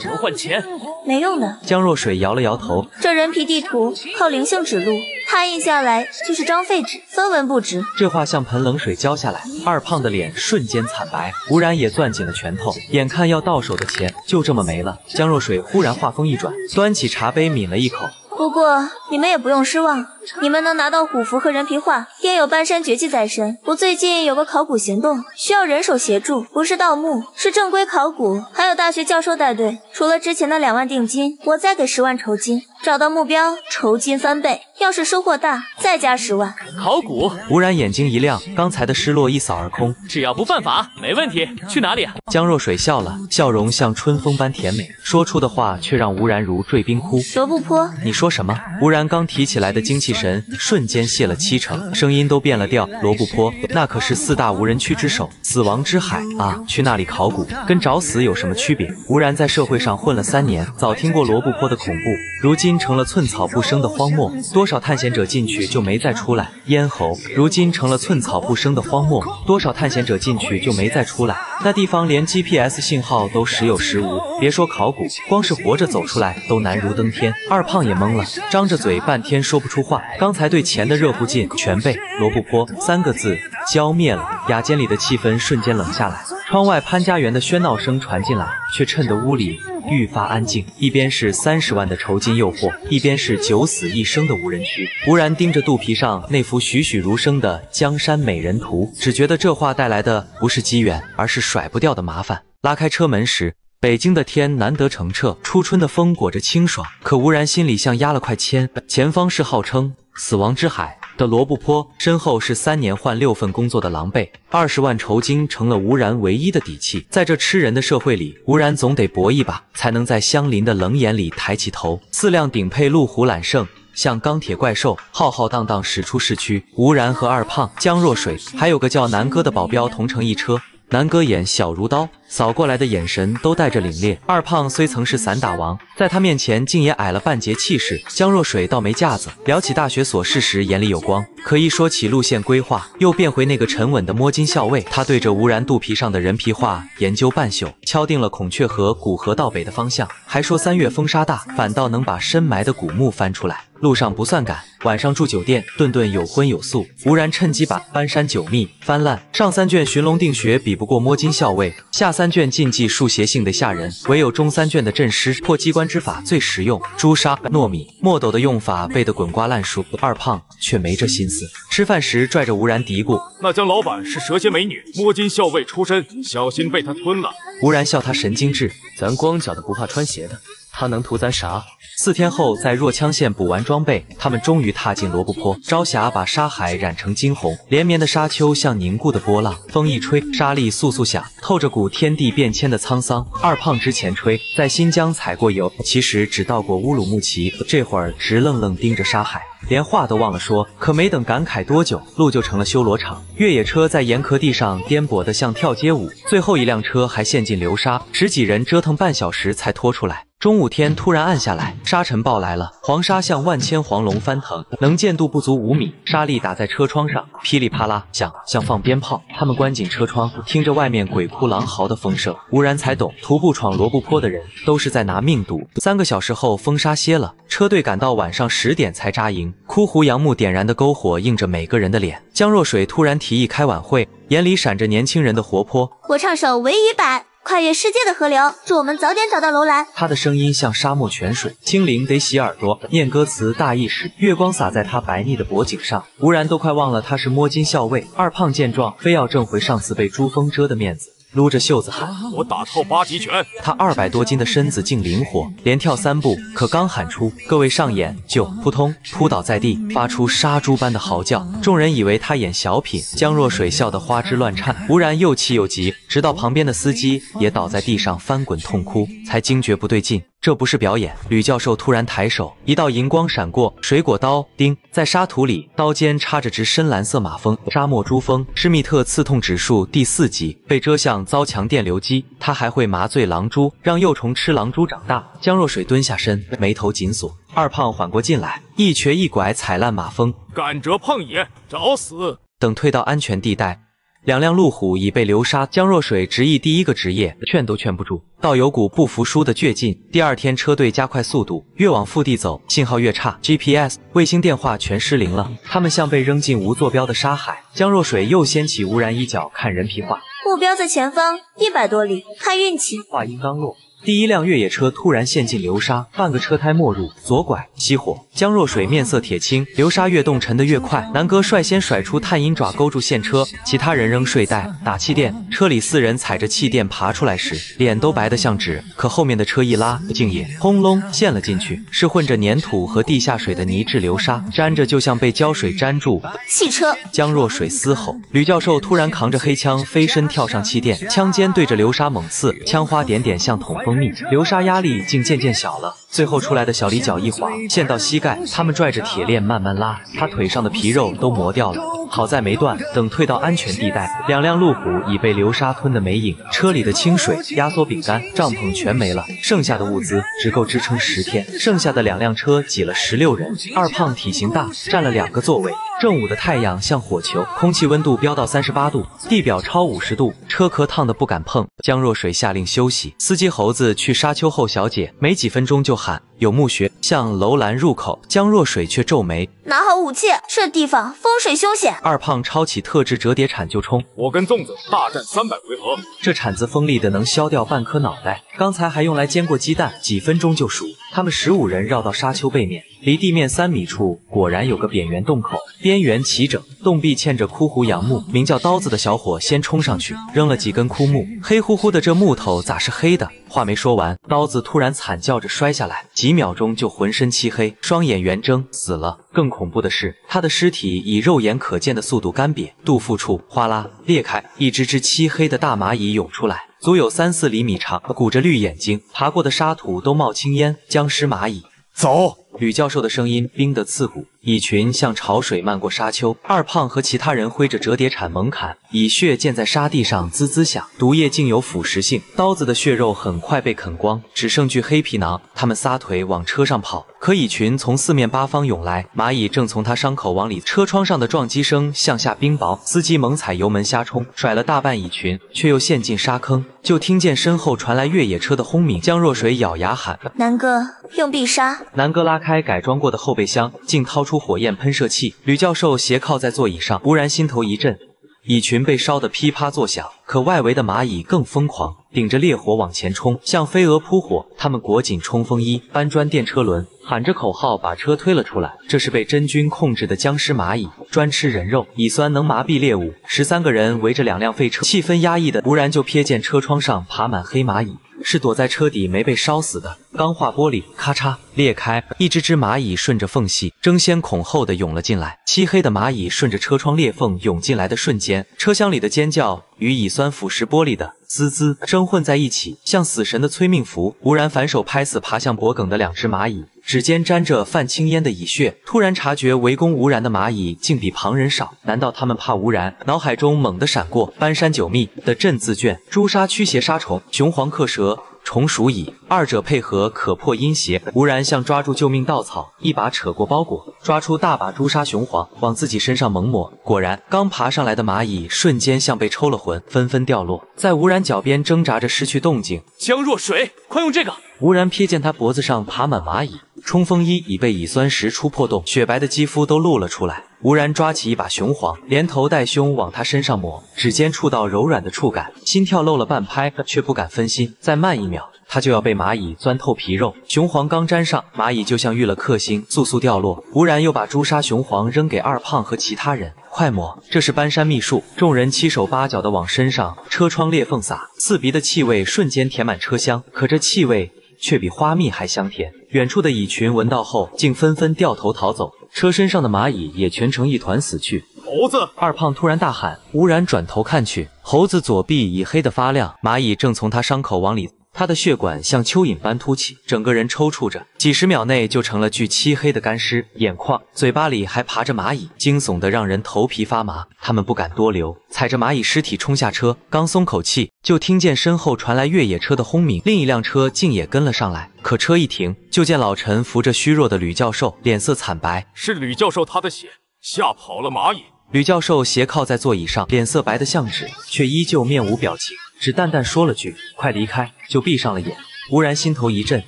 人換錢沒用的。江若水搖了搖頭，這人皮地圖靠靈性指路，他印下來就是張廢紙，分文不值。這話像盆冷水澆下來，二胖的臉瞬間慘白，吳然也攥緊了拳頭，眼看要到手的錢就這麼沒了。江若水忽然話鋒一轉，端起茶杯抿了一口。不過你們也不用失望，你們能拿到虎符和人皮畫，便有半山絕技在身。我最近有個考古行動，需要人手協助，不是盜墓，是正規考古，還有大學教授帶隊。除了之前的2萬定金，我再給10萬酬金。找到目標，酬金翻倍，要是收穫大，再加10萬。考古！吳然眼睛一亮，剛才的失落一掃而空。只要不犯法，沒問題。去哪裡啊？江若水笑了，笑容像春風般甜美，說出的話卻讓吳然如墜冰窟。羅布泊，你說什麼？吳然剛提起來的精氣神瞬間泄了70%，聲音都變了調。羅布泊，那可是4大無人區之首，死亡之海啊！去那裡考古，跟找死有什麼區別？吳然在社會上混了3年，早聽過羅布泊的恐怖，如今成了寸草不生的荒漠，多少探險者進去就沒再出來。咽喉，如今成了寸草不生的荒漠，多少探險者進去就沒再出來。那地方連 GPS 信號都時有時無，別說考古，光是活着走出來都難如登天。二胖也懵了，張着嘴半天說不出話。剛才對錢的熱乎勁全被羅布泊3個字澆滅了。雅間裡的氣氛瞬間冷下來，窗外潘家園的喧鬧聲傳進來，卻襯得屋裡愈發安靜。一邊是30萬的酬金誘惑，一邊是九死一生的無人區。吳然盯着肚皮上那幅栩栩如生的江山美人圖，只覺得這畫帶來的不是機緣，而是甩不掉的麻煩。拉開車門時，北京的天難得澄澈，初春的風裹着清爽，可吳然心裡像壓了塊鉛。前方是號稱死亡之海的羅布泊，身後是3年換6份工作的狼狽。20萬酬金成了吳然唯一的底氣。在這吃人的社會裡，吳然總得搏一把，才能在相鄰的冷眼裡抬起頭。4輛頂配路虎揽勝像鋼鐵怪獸浩浩蕩蕩駛出市區，吳然和二胖、江若水還有個叫南哥的保鏢同乘一車。南哥眼小如刀，掃過來的眼神都帶着凛冽。二胖雖曾是散打王，在他面前竟也矮了半截氣勢。江若水倒沒架子，聊起大學瑣事時眼裡有光，可一說起路線規劃，又變回那個沉穩的摸金校尉。他對着吳然肚皮上的人皮畫研究半宿，敲定了孔雀河古河道北的方向，還說3月風沙大，反倒能把深埋的古墓翻出來。路上不算趕，晚上住酒店，頓頓有荤有素。吳然趁機把翻山九秘翻爛。上3卷尋龍定穴比不過摸金校尉，下3卷禁忌術邪性得嚇人，唯有中3卷的鎮屍破機關之法最實用。朱砂、糯米、墨斗的用法背得滾瓜爛熟，二胖卻沒這心思。吃飯時拽着吳然嘀咕：“那江老闆是蛇蠍美女，摸金校尉出身，小心被他吞了。”吳然笑他神經質：“咱光腳的不怕穿鞋的，他能圖咱啥？”4天後，在若羌縣補完裝備，他們終於踏進羅布泊。朝霞把沙海染成金紅，連綿的沙丘像凝固的波浪，風一吹，沙粒簌簌響，透着股天地變遷的滄桑。二胖之前吹在新疆採過油，其實只到過烏魯木齊，這會兒直愣愣盯着沙海，連話都忘了說。可沒等感慨多久，路就成了修羅場。越野車在鹽殼地上顛簸得像跳街舞，最後一輛車還陷進流沙，10幾人折騰半小時才拖出來。中午天突然暗下來，沙尘暴來了，黄沙像万千黄龙翻腾，能見度不足5米，沙粒打在車窗上，噼里啪啦響，像放鞭炮。他們關緊車窗，聽着外面鬼哭狼嚎的風聲，吴然才懂，徒步闖羅布泊的人都是在拿命賭。3個小時後，風沙歇了，車隊趕到晚上10點才扎營。枯湖楊木點燃的篝火映着每個人的臉。江若水突然提議開晚會，眼裡閃着年輕人的活潑。我唱首維語版。跨越世界的河流，祝我們早點找到樓蘭。他的聲音像沙漠泉水，清靈得洗耳朵。念歌詞大意時，月光灑在他白膩的脖頸上，吳然都快忘了他是摸金校尉。二胖見狀，非要掙回上次被珠峰遮的面子，擼着袖子喊：“我打套8极拳！”他200多斤的身子竟灵活，連跳3步，可剛喊出“各位上演”，就撲通撲倒在地，發出殺豬般的嚎叫。眾人以為他演小品，江若水笑得花枝亂顫。吳然又氣又急，直到旁邊的司機也倒在地上翻滾痛哭，才驚覺不對勁。這不是表演。呂教授突然抬手，一道銀光閃過，水果刀叮在沙土裡，刀尖插着只深藍色馬蜂。沙漠珠峰，施密特刺痛指數第4級，被蜇像遭強電流擊。他還會麻醉狼蛛，讓幼蟲吃狼蛛長大。江若水蹲下身，眉頭緊鎖。二胖緩過勁來，一瘸一拐踩爛馬蜂，甘蔗碰野，找死！等退到安全地帶，2輛路虎已被流沙。江若水执意第一個職業，勸都勸不住，倒有股不服輸的倔勁。第2天車隊加快速度，越往腹地走，信號越差 ，GPS、衛星電話全失靈了。他們像被扔進無坐標的沙海。江若水又掀起吳然衣角，看人皮話：目標在前方100多里，看運氣。話音剛落，第1輛越野車突然陷進流沙，半個車胎沒入，左拐熄火。江若水面色鐵青，流沙越動沉得越快。南哥率先甩出探陰爪勾住線車，其他人扔睡袋、打氣墊。車裡4人踩着氣墊爬出來時，臉都白得像紙。可後面的車一拉，竟也轟隆陷了進去，是混着粘土和地下水的泥質流沙，粘着就像被膠水粘住。汽車！江若水嘶吼。呂教授突然扛着黑槍飛身跳上氣墊，槍尖對着流沙猛刺，槍花點點像捅蜂蜜，流沙壓力竟漸漸小了。最後出來的小李腳一滑，陷到膝蓋。他們拽着鐵鏈慢慢拉，他腿上的皮肉都磨掉了，好在沒斷。等退到安全地帶，2輛路虎已被流沙吞得沒影，車裡的清水、壓縮餅乾、帳篷全沒了，剩下的物資只夠支撐10天。剩下的2輛車擠了16人，二胖體型大，佔了2個座位。正午的太陽像火球，空氣溫度飆到38度，地表超50度，車殼燙得不敢碰。江若水下令休息，司機猴子去沙丘後小姐沒幾分鐘就喊有墓穴，向樓蘭入口。江若水卻皺眉，拿好武器，這地方風水凶險。二胖抄起特制折疊鏟就衝，我跟粽子大戰300回合，這鏟子鋒利的能削掉半顆腦袋，剛才還用來煎過雞蛋，幾分鐘就熟。他們15人繞到沙丘背面，離地面3米處果然有個扁圓洞口，邊緣齊整，洞壁嵌着枯湖楊木。名叫刀子的小伙先衝上去，扔了幾根枯木，黑乎乎的這木頭咋是黑的？話沒說完，刀子突然慘叫着摔下來，幾秒鐘就渾身漆黑，雙眼圓睜，死了。更恐怖的是，他的屍體以肉眼可見的速度乾瘪，肚腹處嘩啦裂開，一隻隻漆黑的大螞蟻湧出來，足有3-4厘米長，鼓着綠眼睛，爬過的沙土都冒青煙。僵屍螞蟻，走！呂教授的聲音冰得刺骨，蟻群像潮水漫過沙丘。二胖和其他人揮着折疊鏟猛砍，蟻血濺在沙地上滋滋響，毒液竟有腐蝕性。刀子的血肉很快被啃光，只剩具黑皮囊。他們撒腿往車上跑，可蟻群從4面8方湧來，螞蟻正從他傷口往裡。車窗上的撞擊聲向下冰雹，司機猛踩油門瞎衝，甩了大半蟻群，卻又陷進沙坑。就聽見身後傳來越野車的轟鳴。江若水咬牙喊：南哥，用必殺！南哥拉開改裝過的後備箱，竟掏出火焰噴射器。呂教授斜靠在座椅上，忽然心頭一震，蟻群被燒得噼啪作響，可外圍的螞蟻更瘋狂，頂着烈火往前衝，像飛蛾撲火。他們裹緊衝鋒衣，搬磚墊車輪，喊着口號把車推了出來。這是被真菌控制的僵屍螞蟻，專吃人肉，蟻酸能麻痹獵物。13個人圍着2輛廢車，氣氛壓抑的，忽然就瞥見車窗上爬滿黑螞蟻，是躲在車底沒被燒死的。鋼化玻璃咔嚓裂開，一隻隻螞蟻順着縫隙爭先恐後的湧了進來。漆黑的螞蟻順着車窗裂縫湧進來的瞬間，車廂裡的尖叫與蟻酸腐蝕玻璃的滋滋聲混在一起，像死神的催命符。吳然反手拍死爬向脖颈的2隻螞蟻，指尖沾着泛青煙的蟻血。突然察覺圍攻吳然的螞蟻竟比旁人少，難道他們怕吳然？腦海中猛地閃過斑山9密的鎮字卷、朱砂驅邪殺蟲、雄黃克蛇、蟲鼠蟻，二者配合可破陰邪。吳然像抓住救命稻草，一把扯过包裹，抓出大把朱砂雄黄，往自己身上猛抹。果然，刚爬上来的蚂蚁瞬间像被抽了魂，纷纷掉落，在吴然脚邊掙扎着失去动靜。江若水，快用这个！吴然瞥見他脖子上爬滿螞蟻，衝鋒衣已被蟻酸石戳破洞，雪白的肌膚都露了出來。吳然抓起一把雄黃，連頭帶胸往他身上抹，指尖觸到柔軟的觸感，心跳漏了半拍，卻不敢分心，再慢1秒，他就要被螞蟻鑽透皮肉。雄黃剛沾上，螞蟻就像遇了克星，速速掉落。吳然又把朱砂雄黃扔給二胖和其他人，快抹，這是搬山秘術。眾人七手八腳的往身上、車窗裂縫撒，刺鼻的氣味瞬間填滿車廂，可這氣味卻比花蜜還香甜。遠處的蟻群聞到後，竟紛紛掉頭逃走，車身上的螞蟻也全成一團死去。猴子！二胖突然大喊，吳然轉頭看去，猴子左臂已黑得發亮，螞蟻正從他傷口往裡。他的血管像蚯蚓般凸起，整個人抽搐着，幾十秒內就成了具漆黑的乾屍，眼眶、嘴巴裡還爬着螞蟻，驚悚得讓人頭皮發麻。他們不敢多留，踩着螞蟻屍體衝下車，剛鬆口氣，就聽見身後傳來越野車的轟鳴，另一輛車竟也跟了上來。可車一停，就見老陳扶着虛弱的呂教授，臉色慘白，是呂教授他的血嚇跑了螞蟻。呂教授斜靠在座椅上，臉色白得像紙，卻依舊面無表情，只淡淡說了句快離開，就閉上了眼。吳然心頭一震，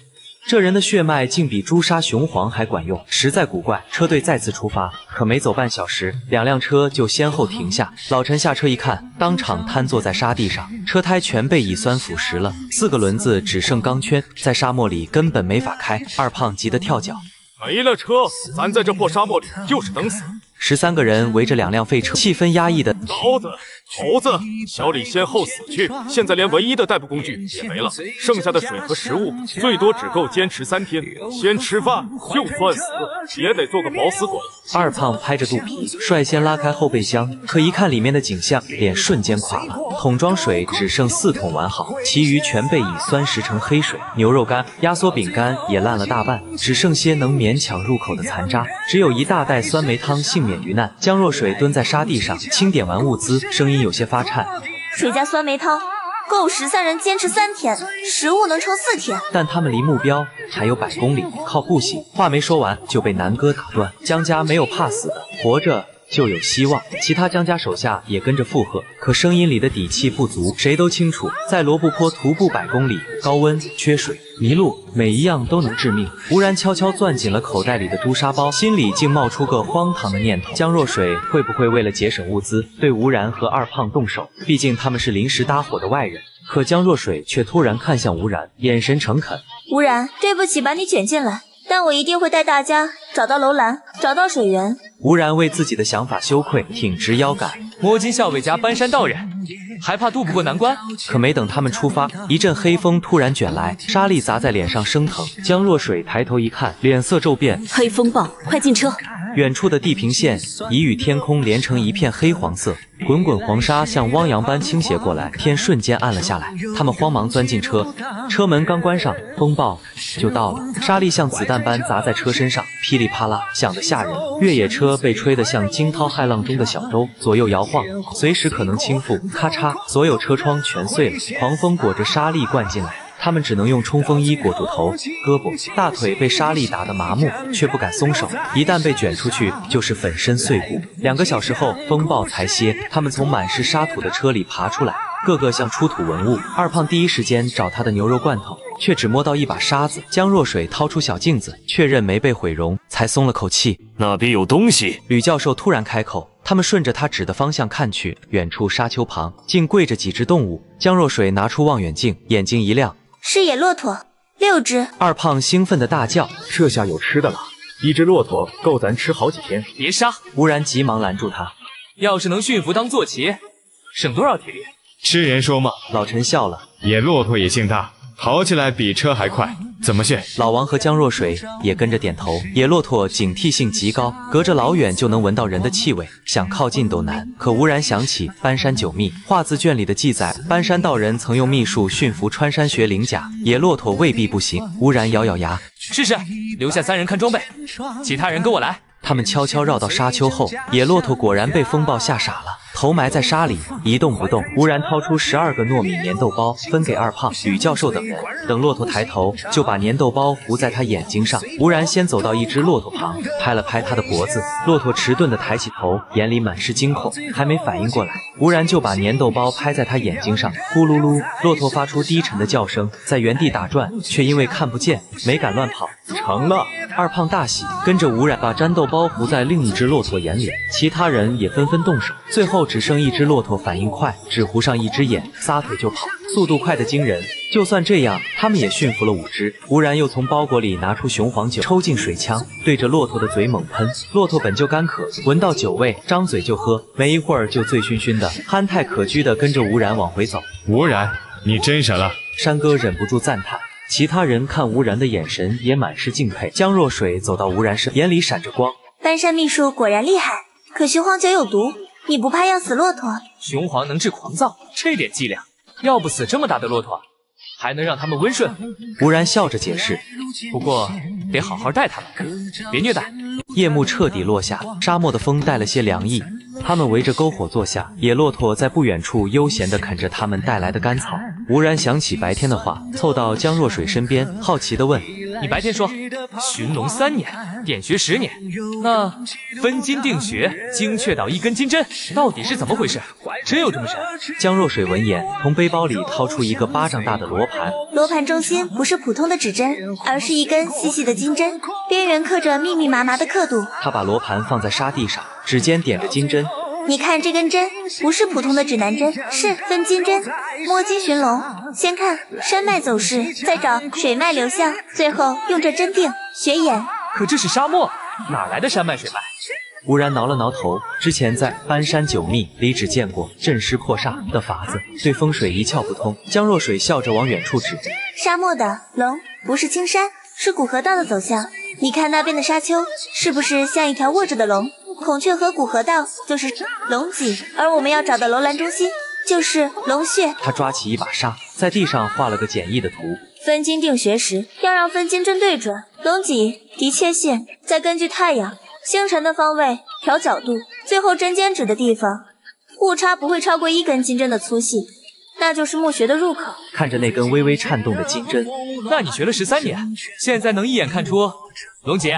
這人的血脈竟比朱砂雄黃還管用，實在古怪。車隊再次出發，可沒走半小時，2輛車就先後停下。老陳下車一看，當場癱坐在沙地上，車胎全被蟻酸腐蝕了，4個輪子只剩鋼圈，在沙漠裡根本沒法開。二胖急得跳腳，沒了車，咱在這破沙漠裡就是等死。13個人圍着2輛廢車，氣氛壓抑的。刀子、猴子，小李先後死去，現在連唯一的代步工具也沒了，剩下的水和食物最多只夠堅持3天，先吃飯，就算死也得做個飽死鬼。二胖拍着肚皮，率先拉開後備箱，可一看裡面的景象，臉瞬間垮了。桶裝水只剩4桶完好，其餘全被蟻酸蝕成黑水。牛肉乾、壓縮餅乾也爛了大半，只剩些能勉強入口的殘渣，只有一大袋酸梅湯幸免於難。江若水蹲在沙地上清點完物資，聲音有些發顫。水加酸梅湯，夠13人堅持3天，食物能撐4天。但他們離目標還有100公里，靠步行。話沒說完就被南哥打斷。江家沒有怕死的，活着就有希望。其他江家手下也跟着附和，可聲音裡的底氣不足。誰都清楚，在羅布泊徒步100公里，高溫、缺水、迷路，每一樣都能致命。吳然悄悄攥緊了口袋裡的朱砂包，心裡竟冒出個荒唐的念頭：江若水會不會為了節省物資，對吳然和二胖動手？畢竟他們是臨時搭夥的外人。可江若水卻突然看向吳然，眼神誠懇：吳然，對不起把你捲進來，但我一定會帶大家找到樓蘭，找到水源。吳然為自己的想法羞愧，挺直腰桿。摸金校尉家搬山道人，還怕渡不過難關？可沒等他們出發，一陣黑風突然捲來，沙粒砸在臉上生疼。江若水抬頭一看，臉色驟變。黑風暴，快進車！遠處的地平線已與天空連成一片黑黃色，滾滾黃沙像汪洋般傾瀉過來，天瞬間暗了下來。他們慌忙鑽進車，車門剛關上，風暴就到了。沙粒像子彈般砸在車身上，噼里啪啦響得嚇人。越野車被吹得像驚濤駭浪中的小舟，左右搖晃，隨時可能傾覆。咔嚓，所有車窗全碎了，狂風裹着沙粒灌進來。他們只能用衝鋒衣裹住頭、胳膊、大腿，被沙粒打得麻木，卻不敢鬆手。一旦被捲出去，就是粉身碎骨。2個小時後，風暴才歇，他們從滿是沙土的車裡爬出來，個個像出土文物。二胖第一時間找他的牛肉罐頭，卻只摸到一把沙子。江若水掏出小鏡子，確認沒被毀容，才鬆了口氣。那邊有東西。呂教授突然開口，他們順着他指的方向看去，遠處沙丘旁竟跪着幾隻動物。江若水拿出望遠鏡，眼睛一亮。是野駱駝，6隻。二胖興奮地大叫：“這下有吃的了！1隻駱駝夠咱吃好幾天。”別殺！吳然急忙攔住他。要是能馴服當坐騎，省多少體力？吃人說嘛。老陳笑了。野駱駝也姓大，跑起來比車還快，怎麼訓？老王和江若水也跟着點頭。野駱駝警惕性極高，隔着老遠就能聞到人的氣味，想靠近都難。可吳然想起搬山九秘畫字卷裡的記載，搬山道人曾用秘術馴服穿山雪領甲，野駱駝未必不行。吳然咬咬牙，試試，留下3人看裝備，其他人跟我來。他們悄悄繞到沙丘後，野駱駝果然被風暴嚇傻了。頭埋在沙裡一動不動。吳然掏出12個糯米粘豆包，分給二胖、吕教授等人。等骆驼抬頭，就把粘豆包糊在他眼睛上。吴然先走到一只骆驼旁，拍了拍他的脖子。骆驼遲鈍地抬起頭，眼裡滿是驚恐，還沒反应過來，吳然就把粘豆包拍在他眼睛上，呼噜噜。骆驼發出低沉的叫聲，在原地打轉，卻因為看不見，沒敢亂跑。成了！二胖大喜，跟着吳然把粘豆包糊在另一只骆駝眼裡，其他人也紛紛動手，最後只剩一只骆驼反应快，只糊上一只眼，撒腿就跑，速度快得驚人。就算這樣，他們也馴服了5只。吳然又從包裹裡拿出雄黄酒，抽進水槍，對着骆駝的嘴猛噴。骆駝本就乾渴，聞到酒味，張嘴就喝，沒一會兒就醉醺醺的，憨態可掬的跟着吳然往回走。吴然，你真神了！山哥忍不住讚嘆。其他人看吳然的眼神也滿是敬佩。江若水走到吳然身，眼裡閃着光。搬山秘術果然厲害，可雄黄酒有毒，你不怕要死骆驼？雄黄能治狂躁，这點伎倆，要不死這麼大的駱駝，還能讓他們溫順。吳然笑着解釋，不過得好好待他們，別虐待。夜幕徹底落下，沙漠的風帶了些涼意。他們圍着篝火坐下，野駱駝在不遠處悠閒地啃着他們帶來的乾草。吳然想起白天的話，湊到江若水身邊，好奇地問：“你白天说尋龍3年，點穴10年，那分金定穴，精確到1根金針，到底是怎麼回事？真有這麼神？”江若水聞言，從背包裡掏出一個巴掌大的羅盤，羅盤中心不是普通的指針，而是一根細細的金針，邊緣刻着密密麻麻的刻度。他把羅盤放在沙地上，指尖點着金針。你看這根針，不是普通的指南針，是分金針。摸金尋龍，先看山脈走勢，再找水脈流向，最後用這針定穴眼。可這是沙漠，哪來的山脈水脈？吳然撓了撓頭，之前在搬山九秘裡只見過鎮屍破煞的法子，對風水一竅不通。江若水笑着往遠處指，沙漠的龍不是青山，是古河道的走向。你看那邊的沙丘，是不是像一條臥着的龍？孔雀河古河道就是龍脊，而我們要找的樓蘭中心就是龍穴。他抓起一把沙，在地上畫了個簡易的圖。分金定穴時，要讓分金針對準龍脊敵切線，再根據太陽、星辰的方位調角度，最後針尖指的地方誤差不會超過1根金針的粗細，那就是墓穴的入口。看着那根微微顫動的金針，那你學了13年，現在能一眼看出龍脊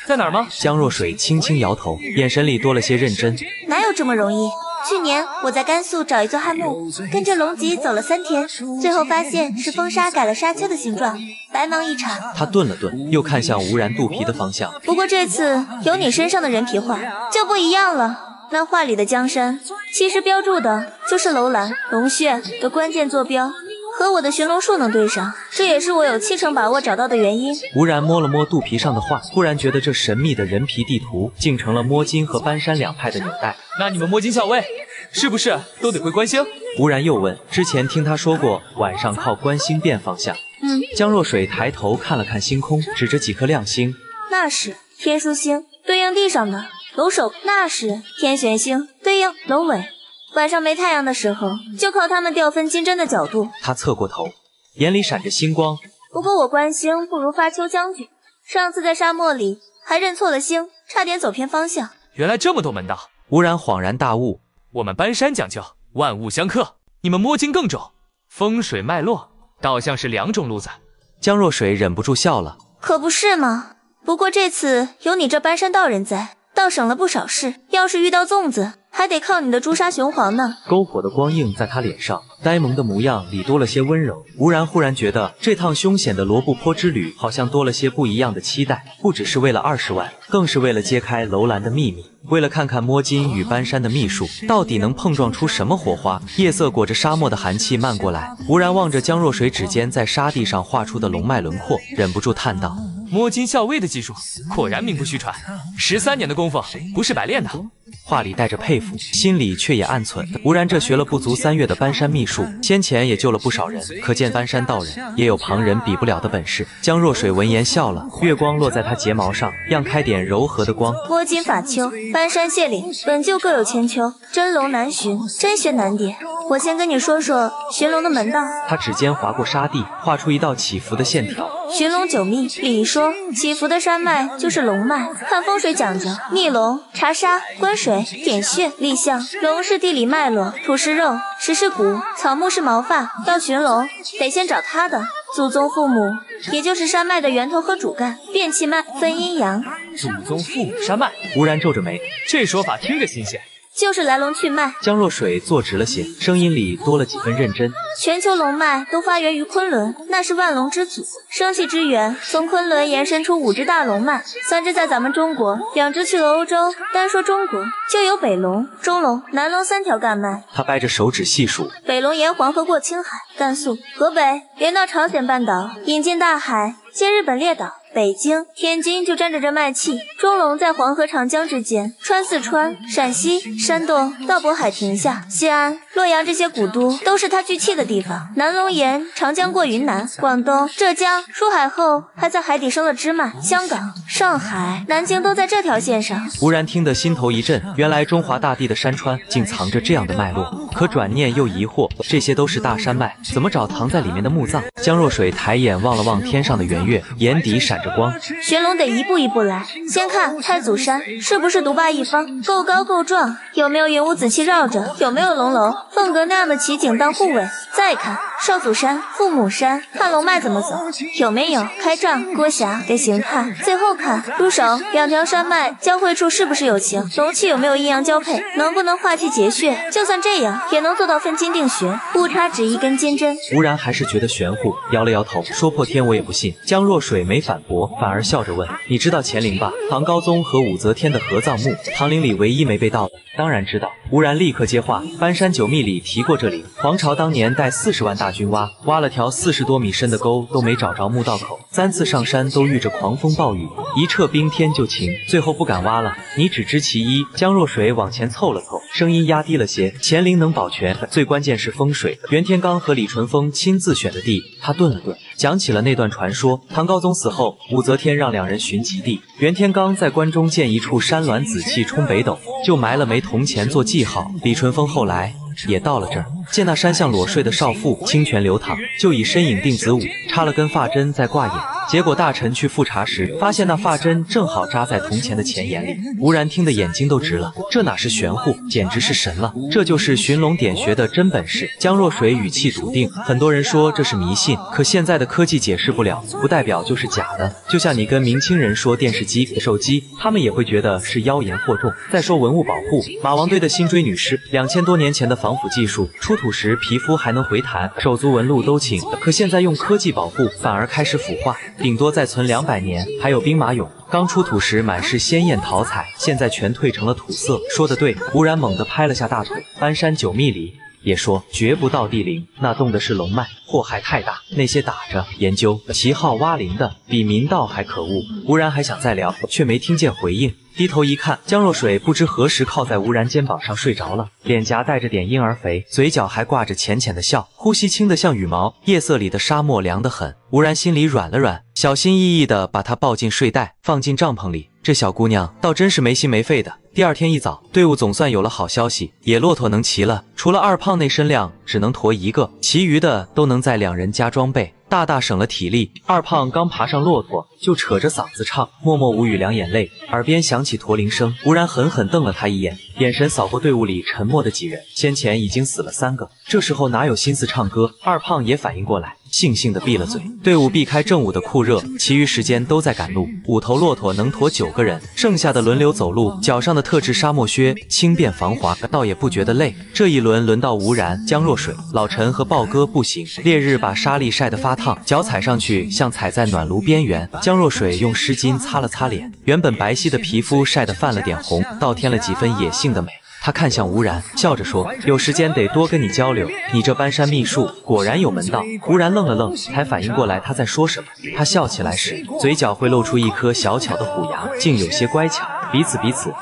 在哪兒嗎？江若水輕輕搖頭，眼神裡多了些認真。哪有這麼容易？去年我在甘肅找一座漢墓，跟着龍脊走了3天，最後發現是風沙改了沙丘的形狀，白忙一場。他頓了頓，又看向吳然肚皮的方向。不過這次有你身上的人皮畫就不一樣了。那畫裡的江山，其實標注的就是樓蘭龍穴的關鍵坐標，和我的尋龍術能對上，這也是我有70%把握找到的原因。吳然摸了摸肚皮上的畫，忽然覺得這神秘的人皮地圖竟成了摸金和搬山兩派的紐帶。那你們摸金校尉是不是都得會觀星？吳然又問，之前聽他說過晚上靠觀星辨方向。江若水抬頭看了看星空，指着幾顆亮星，那是天樞星對應地上的龍首，那是天玄星對應龍尾。晚上沒太陽的時候，就靠他們調分金針的角度。他側過頭，眼裡閃着星光。不過我觀星不如發丘將軍，上次在沙漠裡還認錯了星，差點走偏方向。原來這麼多門道。吳然恍然大悟，我們搬山講究萬物相克，你們摸金更重，風水脈絡倒像是2種路子。江若水忍不住笑了，可不是嗎？不過這次有你這搬山道人在，倒省了不少事。要是遇到粽子，還得靠你的朱砂雄黄呢。篝火的光映在他臉上，呆萌的模樣裡多了些溫柔。吳然忽然覺得這趟凶險的羅布泊之旅好像多了些不一樣的期待，不只是為了20萬，更是為了揭開樓蘭的秘密，為了看看摸金與搬山的秘術到底能碰撞出什麼火花。夜色裹着沙漠的寒氣漫過來，吳然望着江若水指尖在沙地上畫出的龍脈輪廓，忍不住嘆道：摸金校尉的技術果然名不虛傳，13年的功夫不是白練的。話裡帶着佩服，心裡卻也暗忖，吳然這學了不足3月的搬山秘術，先前也救了不少人，可見搬山道人也有旁人比不了的本事。江若水聞言笑了，月光落在她睫毛上，漾開點柔和的光。摸金法丘，搬山卸嶺，本就各有千秋，真龍難尋，真穴難點。我先跟你說說尋龍的門道。他指尖劃過沙地，畫出一道起伏的線條。尋龍9秘裡說說，起伏的山脈就是龍脈。看風水講究，密龍、查沙、觀水、點穴、立象。龍是地理脈絡，土是肉，石是骨，草木是毛髮。要尋龍，得先找他的祖宗父母，也就是山脈的源頭和主幹，辨其脈，分陰陽。祖宗父母山脈，吴然皺着眉，這說法聽着新鮮。就是来龙去脈。江若水坐直了些，聲音裡多了几分認真。全球龙脈都發源於昆崙，那是萬龍之祖，生氣之源。從昆崙延伸出5支大龍脈，3支在咱們中國，2支去了歐洲。單說中國，就有北龍、中龍、南龍3條幹脈。他掰着手指細數，北龍沿黃河過青海、甘肅、河北，連到朝鮮半島，引進大海，接日本列島。北京、天津就沾着这脈氣。中龍在黃河、長江之間，穿四川、陝西、山東到渤海停下。西安、洛陽這些古都都是他聚氣的地方。南龍沿長江過雲南、廣東、浙江，出海後還在海底生了支脈。香港、上海、南京都在這條線上。吳然聽得心頭一震，原來中華大地的山川竟藏着這樣的脈絡。可轉念又疑惑，這些都是大山脈，怎麼找藏在裡面的墓葬？江若水抬眼望了望天上的圓月，眼底閃着光。尋龍得一步一步來，先看太祖山是不是獨霸一方，夠高夠壯，有沒有雲霧紫氣繞着，有沒有龍樓、鳳閣那樣的奇景當護衛。再看少祖山、父母山，看龍脈怎麼走，有沒有開帳、郭霞的形態。最後看入手，2條山脈交匯處是不是有情，龍氣有沒有陰陽交配，能不能化氣結穴。就算這樣，也能做到分金定穴，不差只一根金針。吳然還是覺得玄乎，搖了搖頭，說破天我也不信。江若水沒反駁，反而笑着問：“你知道乾陵吧？唐高宗和武則天的合葬墓，唐陵裡唯一沒被盜的。”當然知道。吳然立刻接話：“搬山九秘裡提過這裡，皇朝當年帶40萬大軍挖了條40多米深的溝，都沒找着墓道口。3次上山都遇着狂風暴雨，一撤冰天就晴，最後不敢挖了。你只知其一。”江若水往前湊了湊，聲音壓低了些：“乾陵能保全，最關鍵是風水。袁天罡和李淳風親自選的地。”他頓了頓，講起了那段傳說：唐高宗死後，武則天讓2人尋吉地，袁天罡在關中建一處山巒紫氣衝北斗，就埋了枚銅錢做記號。李淳風後來也到了這兒，見那山下裸睡的少婦清泉流淌，就以身影定子午，插了根髮針在掛眼。結果大臣去複查時，發現那髮針正好扎在銅錢的錢眼裡。吳然聽得眼睛都直了，這哪是玄乎，簡直是神了！這就是尋龍點穴的真本事。江若水語氣篤定，很多人說這是迷信，可現在的科技解釋不了，不代表就是假的。就像你跟明清人說電視機、手機，他們也會覺得是妖言惑眾。再說文物保護，馬王堆的辛追女屍，2000多年前的防腐技術，出土時皮膚還能回彈，手足紋路都清，可現在用科技保護，反而開始腐化。頂多再存200年。還有兵馬俑，剛出土時滿是鮮豔桃彩，現在全褪成了土色。說得對。吳然猛地拍了下大腿。搬山九秘裡也說絕不盜地靈，那動的是龍脈，禍害太大。那些打着研究旗號挖靈的，比明道還可惡。吳然還想再聊，卻沒聽見回應。低頭一看，江若水不知何時靠在吳然肩膀上睡着了，臉頰帶着點嬰兒肥，嘴角還掛着淺淺的笑，呼吸輕得像羽毛。夜色裡的沙漠涼得很，吳然心裡軟了軟，小心翼翼地把她抱進睡袋，放進帳篷裡。這小姑娘倒真是沒心沒肺的。第二天一早，隊伍總算有了好消息，野駱駝能騎了，除了二胖那身量只能馱1個，其餘的都能載2人加裝備，大大省了體力。二胖剛爬上駱駝，就扯着嗓子唱，默默無語2眼淚，耳邊響起駝鈴聲。吳然狠狠瞪了他一眼，眼神掃過隊伍裡沉默的幾人，先前已經死了3個，這時候哪有心思唱歌？二胖也反應過來，悻悻地閉了嘴。隊伍避開正午的酷熱，其餘時間都在趕路。5頭駱駝能馱9個人，剩下的輪流走路，腳上的特制沙漠靴輕便防滑，倒也不覺得累。這一輪到吳然、江若水、老陳和豹哥步行。烈日把沙礫曬得發燙，腳踩上去像踩在暖爐邊緣。江若水用濕巾擦了擦臉，原本白皙的皮膚曬得泛了點紅，倒添了幾分野性的美。他看向吳然，笑着說：“有時間得多跟你交流，你這搬山秘術果然有門道。”吳然愣了愣，才反應過來他在說什麼。他笑起來時，嘴角會露出一顆小巧的虎牙，竟有些乖巧。彼此，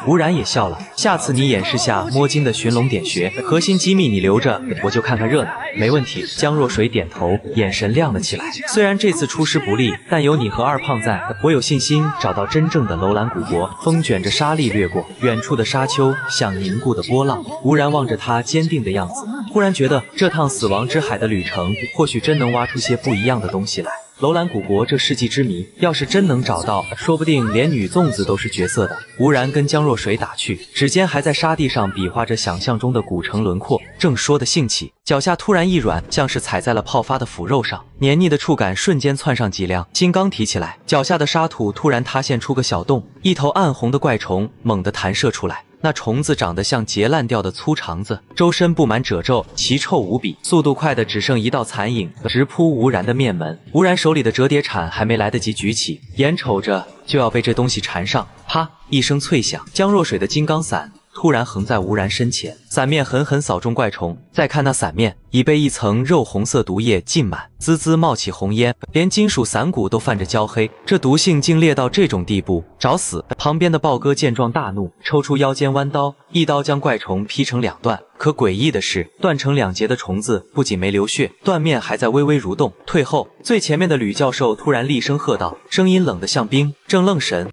吳然也笑了。下次你演示下摸金的尋龍點穴，核心機密你留着，我就看看熱鬧。沒問題。江若水點頭，眼神亮了起來。雖然這次出師不利，但有你和二胖在，我有信心找到真正的樓蘭古國。風捲着沙礫掠過，遠處的沙丘像凝固的波浪。吳然望着他堅定的樣子，忽然覺得這趟死亡之海的旅程，或許真能挖出些不一樣的東西來。樓蘭古國這世紀之謎，要是真能找到，說不定連女粽子都是絕色的。吳然跟江若水打去，指尖還在沙地上比劃着想象中的古城輪廓，正說得興起，腳下突然一軟，像是踩在了泡發的腐肉上，黏膩的觸感瞬間竄上脊梁，心剛提起來，腳下的沙土突然塌陷出個小洞，一頭暗紅的怪蟲猛地彈射出来。那蟲子長得像截爛掉的粗腸子，周身布滿褶皺，奇臭無比，速度快的只剩一道殘影，直撲吳然的面門。吳然手裡的折疊鏟還没來得及舉起，眼瞅着就要被這東西纏上，啪一聲脆響，江若水的金剛傘突然橫在吳然身前，傘面狠狠掃中怪蟲。再看那伞面，已被一层肉紅色毒液浸滿，滋滋冒起紅烟，連金屬伞骨都泛着焦黑。这毒性竟烈到这種地步，找死！旁邊的豹哥見狀大怒，抽出腰間彎刀，一刀將怪蟲劈成兩段。可詭異的是，斷成兩截的蟲子不僅沒流血，斷面還在微微蠕動。退後，最前面的呂教授突然厲聲喝道，聲音冷得像冰，正愣神。